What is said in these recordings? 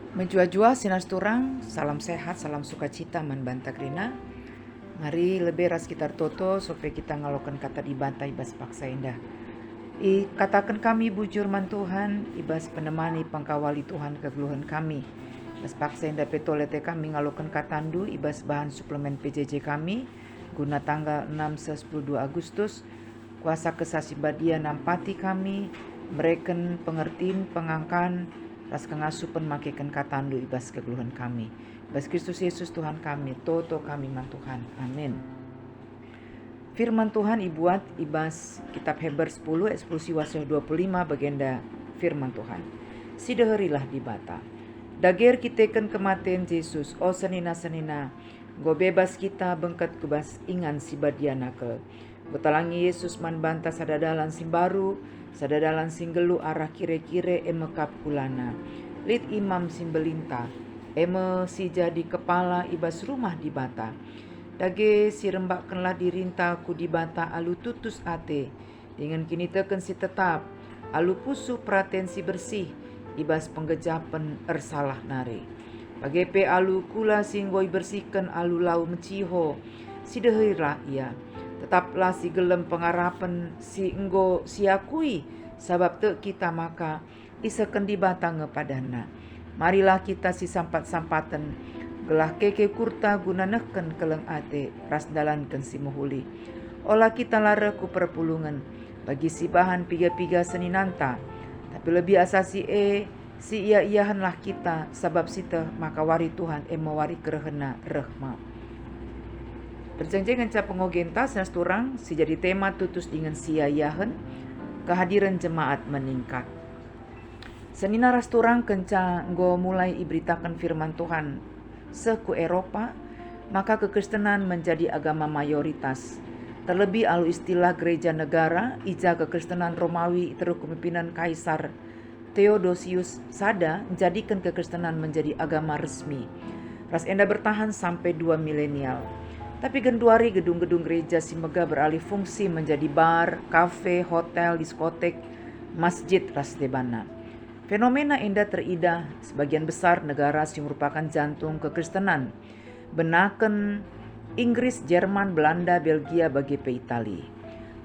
Menjua-jua sinas turang, salam sehat, salam sukacita, man banta krina. Mari lebih ras kita toto supaya kita ngalokan kata dibantai bas paksa indah. Katakan kami bujur man Tuhan, ibas penemani pangkawali Tuhan kegeluhan kami. Bas paksa indah petolete kami ngalokan katandu, ibas bahan suplemen PJJ kami, guna tanggal 6-10 Agustus, kuasa kesasi badia nampati kami, mereken pengertiin pengangkan, ras kengasupan makekan katandu ibas kegeluhan kami. Ibas Kristus Yesus Tuhan kami, toto kami man Tuhan. Amin. Firman Tuhan ibuat ibas kitab Heber 10 eksklusi wasih 25 bagenda firman Tuhan. Sideherilah di bata. Dager kiteken kematian Yesus, o senina-senina, go bebas kita bengket kubas ingan si badiana ke. Betalangi Yesus man banta sadadalan simbaru, sadadalan singgelu arah kire-kire emekap kulana. Lid imam simbelinta, eme si jadi kepala ibas rumah di bata. Dage si rembak kenlah dirinta ku di bata alu tutus ate. Dengan kini teken si tetap, alu pusu pratensi bersih, ibas penggejapan ersalah nare. Bagepe alu kula singgoi bersihkan alu lau meciho, si dehirlah ia. Tetaplah si gelem pengarapan si enggo siakui, sabab te kita maka isaken di batang ngepadana. Marilah kita si sampat-sampatan, gelah keke kurta guna neken keleng ate, ras dalanken si muhuli. Olah kita lara ku perpulungan, bagi si bahan piga-piga seninanta, tapi lebih asasi si iya-iyahanlah kita, sabab sita maka wari Tuhan mewari kerehena rehma. Berjanjian cap pengogenta senas turang si jadi tema tutus dengan sia-iyahan, kehadiran jemaat meningkat. Senina ras turang kenca go mulai iberitakan firman Tuhan seku Eropa, maka kekristenan menjadi agama mayoritas. Terlebih alu istilah gereja negara, ija kekristenan Romawi terus kepemimpinan Kaisar Theodosius Sada menjadikan kekristenan menjadi agama resmi. Ras enda bertahan sampai 2 milenial. Tapi genduari gedung-gedung gereja si megah beralih fungsi menjadi bar, kafe, hotel, diskotek, masjid ras debana. Fenomena indah teridah sebagian besar negara si merupakan jantung kekristenan. Benaken Inggris, Jerman, Belanda, Belgia bagi pe Itali.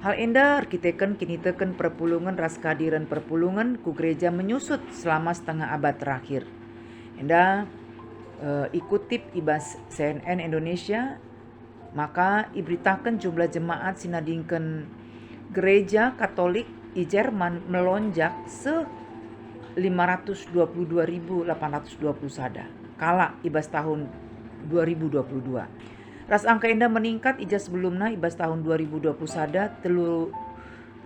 Hal indah arkiteken kini teken perpulungan ras kehadiran perpulungan ku gereja menyusut selama setengah abad terakhir. Indah ikutip ibas CNN Indonesia, maka iberitakan jumlah jemaat sinadingken gereja Katolik di Jerman melonjak 522.820 sada kala ibas tahun 2022. Ras angka indah meningkat ija sebelumnya ibas tahun 2020 sada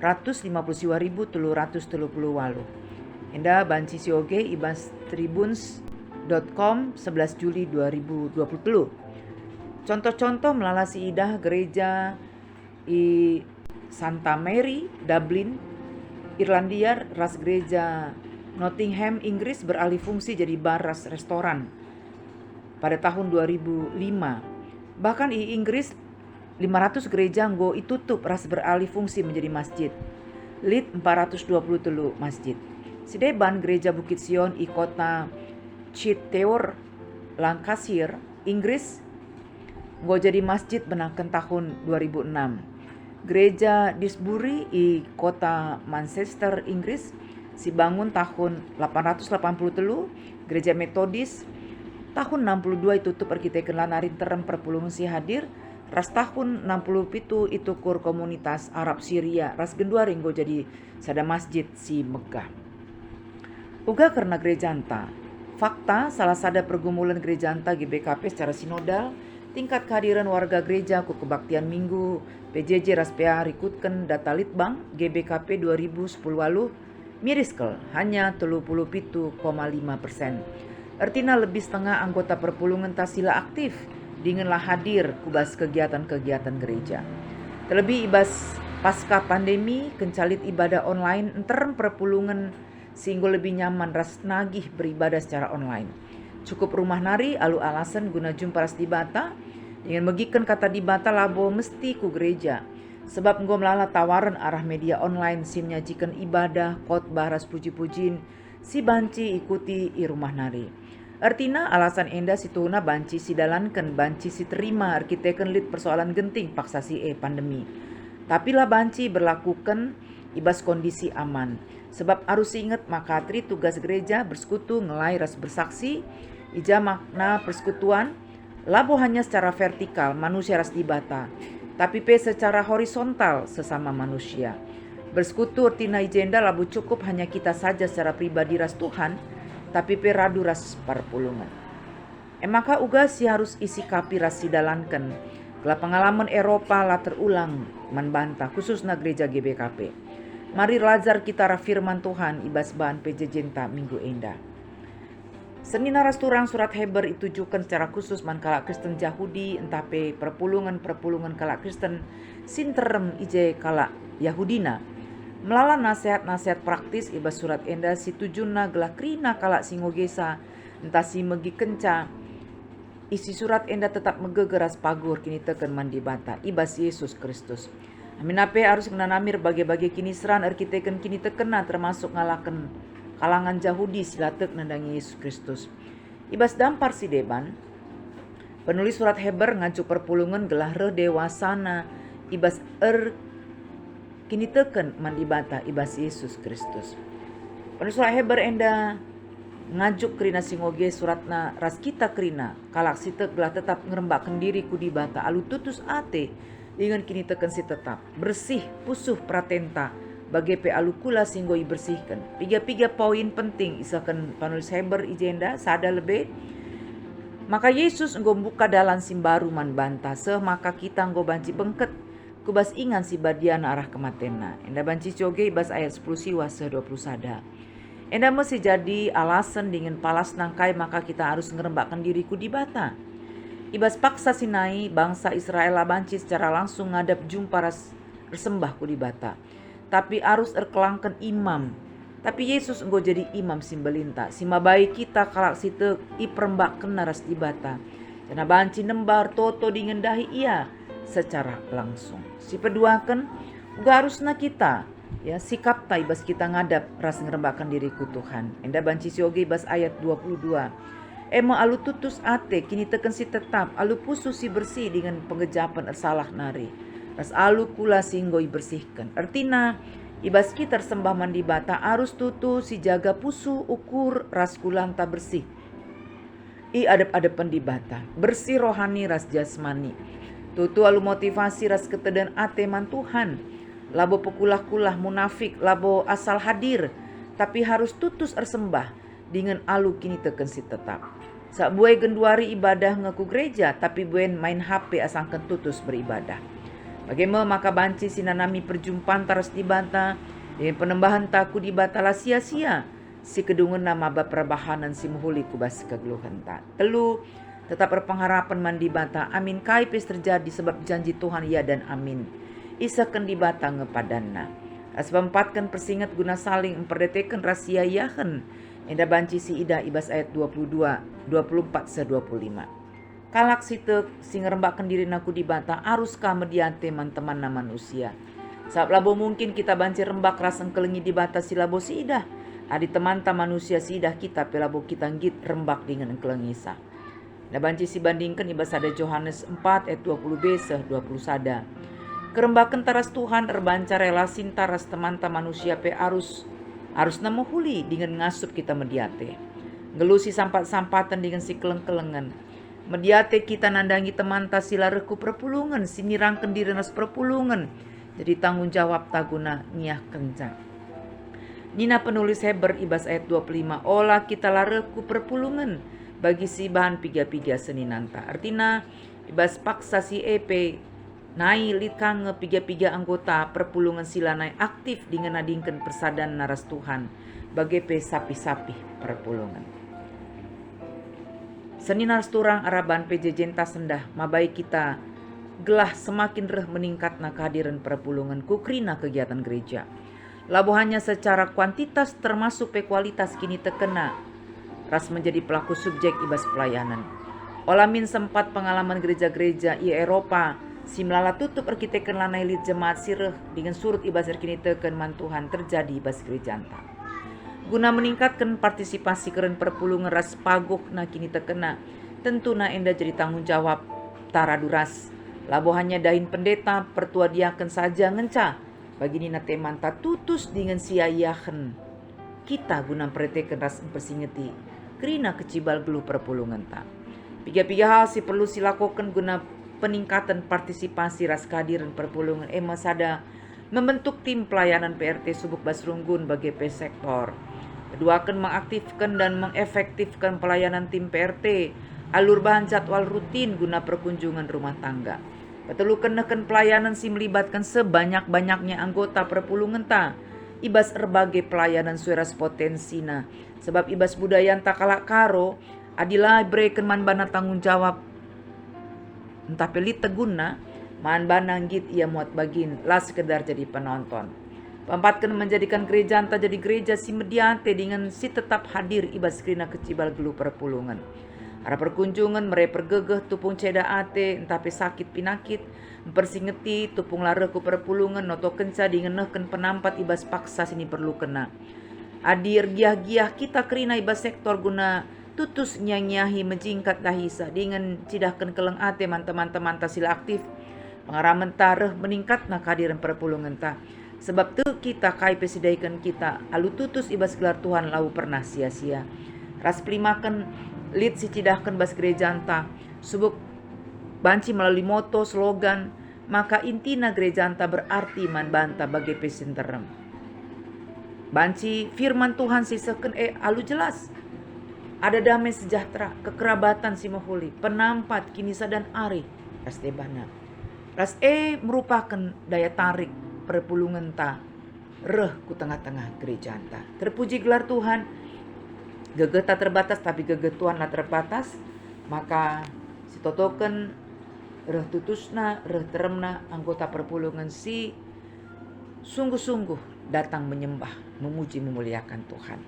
350.338. Indah banci sioge ibas tribuns.com 11 Juli 2020. Contoh-contoh melalasi idah gereja di Santa Mary, Dublin, Irlandia, ras gereja Nottingham, Inggris beralih fungsi jadi bar ras restoran pada tahun 2005. Bahkan di Inggris 500 gereja nggo itutup ras beralih fungsi menjadi masjid. Lid 420 masjid. Sideban gereja Bukit Sion di kota Chithurst, Lancashire, Inggris nggo jadi masjid benangkan tahun 2006. Gereja Disbury di kota Manchester, Inggris si bangun tahun 880. Gereja Metodis tahun 62 itu tutup arkiteken lanarin terem perpulungan si hadir. Ras tahun 67 itu kur komunitas Arab Syria ras gendua ringgo jadi sada masjid si megah. Uga karena gereja anta. Fakta salah sada pergumulan gereja anta GBKP secara sinodal, tingkat kehadiran warga gereja ku kebaktian minggu, PJJ Raspea rikutkan data Litbang GBKP 2010 lalu miriskel hanya 37,5%. Artinya lebih setengah anggota perpulungan tasila aktif dingenlah hadir kubas kegiatan-kegiatan gereja. Terlebih ibas pasca pandemi kencalit ibadah online enterem perpulungan sehingga lebih nyaman ras nagih beribadah secara online. Cukup rumah nari alu alasan guna jumpa ras dibata dengan megikan kata dibata labo mesti ku gereja. Sebab engkau melala tawaran arah media online si menyajikan ibadah, khotbah ras puji-pujin, si banci ikuti i rumah nari. Artina alasan enda situna banci si dalankan, banci si terima arkiteken lit persoalan genting paksa si pandemi. Tapi lah banci berlakukan ibas kondisi aman. Sebab harus ingat makatri tugas gereja bersekutu ngelai ras bersaksi, ija makna persekutuan, labo hanya secara vertikal manusia ras dibata, tapi pe secara horizontal sesama manusia. Bersekutu artina ijenda labo cukup hanya kita saja secara pribadi ras Tuhan, tapi pe radu ras parpulungan. Maka uga si harus isi kapi ras sidalankan. Kala pengalaman Eropa lah terulang membantah khususnya gereja GBKP. Mari lajar kita ra firman Tuhan ibas bahan pejejenta minggu enda. Seni naras turang surat Heber ditujukan secara khusus man kala Kristen Yahudi entah pe perpulungan kala Kristen sinterem ije kala Yahudina. Melala nasihat-nasihat praktis ibas surat enda si tujuna gelah krina kala singogesa entah si megi kenca. Isi surat enda tetap megegeras pagur kini teken mandi bata ibas Yesus Kristus. Amin ape harus menanamir bagi-bagi kini seran arkiteken kini tekena termasuk ngalaken kalangan Yahudi silatek nandangi Yesus Kristus. Ibas dampar si deban, penulis surat Heber ngacu perpulungan gelah re dewasana ibas kini teken mandi bata ibas Yesus Kristus. Penulis surat Heber enda ngajuk kerina singoge suratna ras kita kerina kalak sitek gelah tetap ngerembakan diri kudi bata alu tutus ate dengan kini teken si tetap bersih pusuh pratenta bagi pe alukula singgoi bersihkan. Piga poin penting isakan penulis Heber ijenda sada lebih. Maka Yesus enggo buka dalan simbaru man bantah maka kita enggo banci bengket kubas ingan si badian arah kematena. Enda banci coge ibas ayat 10 siwa 20 sada. Enda mesti jadi alasan dengan palas nangkai maka kita harus ngerembakkan diriku di bata. Ibas paksa Sinai bangsa Israel banci secara langsung ngadap jumpa resembah ku di bata. Tapi harus erkelangkan imam. Tapi Yesus enggo jadi imam simbelinta. Sima baik kita kalak situ iperembakkan naras di bata. Karena banci nembar toto dingendahi ia secara langsung. Si peduakan uga harusna kita ya sikap ta ibas kita ngadap ras ngerembakkan diriku Tuhan. Enda banci sioge ibas ayat 22. Ema alu tutus ate kini teken si tetap alu pusu si bersih dengan pengejapan ersalah nari. Ras alu kula singgoi bersihkan. Artina ibas kita sembah mandi bata harus tutu si jaga pusu ukur ras kulanta bersih. I adep-adepan di bata bersih rohani ras jasmani. Tutu alu motivasi ras ketedan ate man Tuhan. Labo pekulah-kulah munafik labo asal hadir tapi harus tutus ersembah dengan alu kini teken si tetap. Sak buai genduari ibadah ngaku gereja tapi buen main HP asangkan tutus beribadah. Bagaimana maka banci sinanami perjumpaan taras dibanta dengan penembahan taku dibatalah sia-sia si kedungan nama baperbahanan si muhuli kubas kegeluhan tak. Telu tetap berpengharapan mandi bata amin kaipes terjadi sebab janji Tuhan ya dan amin. Isakan dibata ngepadanna. Asbempatkan persingat guna saling memperdetekan rahasia yahen. Enda banci si ida ibas ayat 22, 24 se 25. Kalak sitek sing ngerembakkan diri naku di bata aruskah mediante teman-teman na manusia. Saat labo mungkin kita banci rembak raseng kelengi di bata si labo si ida. Adi teman ta manusia si ida kita pelabo kita ngit rembak dengan kelengisa. Enda banci si bandingkan ibas ada Yohanes 4 ayat 20b se 20 sada. Kerembakan taras Tuhan erbanca relasi taras teman ta manusia pe harus nemu huli dengan ngasup kita mediate. Ngelusi sampat-sampatan dengan si keleng-kelengan. Mediate kita nandangi teman ta sila reku perpulungan. Sinirangkan diri nas perpulungan. Jadi tanggung jawab taguna niah kencang. Nina penulis Heber ibas ayat 25. Olah kita lareku perpulungan. Bagi si bahan piga-piga seninanta. Artinya ibas paksa si EP. Nai likang piga-piga anggota perpulungan silanai aktif dengan nadingkan persadan naras Tuhan bagi pe sapi-sapi perpulungan. Seni naras turang araban pejejenta sendah mabai kita gelah semakin reh meningkat na kehadiran perpulungan kukrina kegiatan gereja. Labo hanya secara kuantitas termasuk pe kualitas kini tekena ras menjadi pelaku subjek ibas pelayanan. Olamin sempat pengalaman gereja-gereja di Eropa si melala tutup arkiteken lanai lit jemaat sireh dengan surut ibas kini teken mantuhan terjadi ibas gereja anta. Guna meningkatkan partisipasi keren perpulungan ras pagok na kini terkena. Tentu na enda jadi tanggung jawab tara duras. Labo hanya dahin pendeta pertua diaken saja ngenca. Bagini na teman tak tutus dengan sia-iaken. Kita guna perhatikan ras persingeti. Kerina kecibal gelu perpulungan tak. Piga-piga hal si perlu silakukan guna peningkatan partisipasi ras kehadiran perpulungan masada membentuk tim pelayanan PRT Subuk Basrunggun bagi sektor. Kedua akan mengaktifkan dan mengefektifkan pelayanan tim PRT, alur bahan jadwal rutin guna perkunjungan rumah tangga. Perlu kenakan pelayanan si melibatkan sebanyak-banyaknya anggota perpulungan ta. Ibas berbagai pelayanan sueras potensina. Sebab ibas budaya tak kalak karo, adilah berikan manbana tanggung jawab. Entah pelit teguna, man banang git ia muat bagin, lah sekedar jadi penonton. Pampatkan menjadikan gereja anta jadi gereja si mediate dengan si tetap hadir ibas kerina kecibal gelu perpulungan. Ada perkunjungan mereka pergegeh tupung ceda ate entah pe sakit pinakit, mempersingeti tupung lare ku perpulungan noto kenca dengan nehken penampat ibas paksa sini perlu kena. Adir giah-giah kita kerina ibas sektor guna tutus nyang-nyahi menjingkat dahisa dengan cidahkan keleng ate teman-teman sila aktif pengaraman tareh meningkat na kehadiran perpulungan ta. Sebab tu kita kai pesidaikan kita alu tutus ibas gelar Tuhan lau pernah sia-sia. Ras pelimakan lid si cidahkan bas gereja anta subuk banci melalui moto slogan maka intina gereja anta berarti man banta bagi pesinterem. Banci firman Tuhan sisakan alu jelas. Ada damai sejahtera, kekerabatan si mahuli, penampat kinisa dan ari. Ras debana. Ras merupakan daya tarik perpulungan ta reh ku tengah-tengah gereja anta. Terpuji gelar Tuhan. Gegeh tak terbatas tapi gegeh Tuhan lah terbatas. Maka si totoken reh tutusna, reh teremna anggota perpulungan si sungguh-sungguh datang menyembah, memuji, memuliakan Tuhan.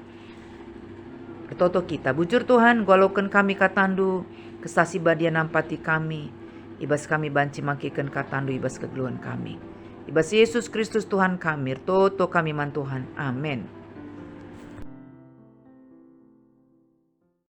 Ketoto kita bujur Tuhan, golaukan kami katandu, kesasi badia nampati kami, ibas kami banci makikan katandu ibas kegeluhan kami. Ibas Yesus Kristus Tuhan kami, toto kami man Tuhan. Amin.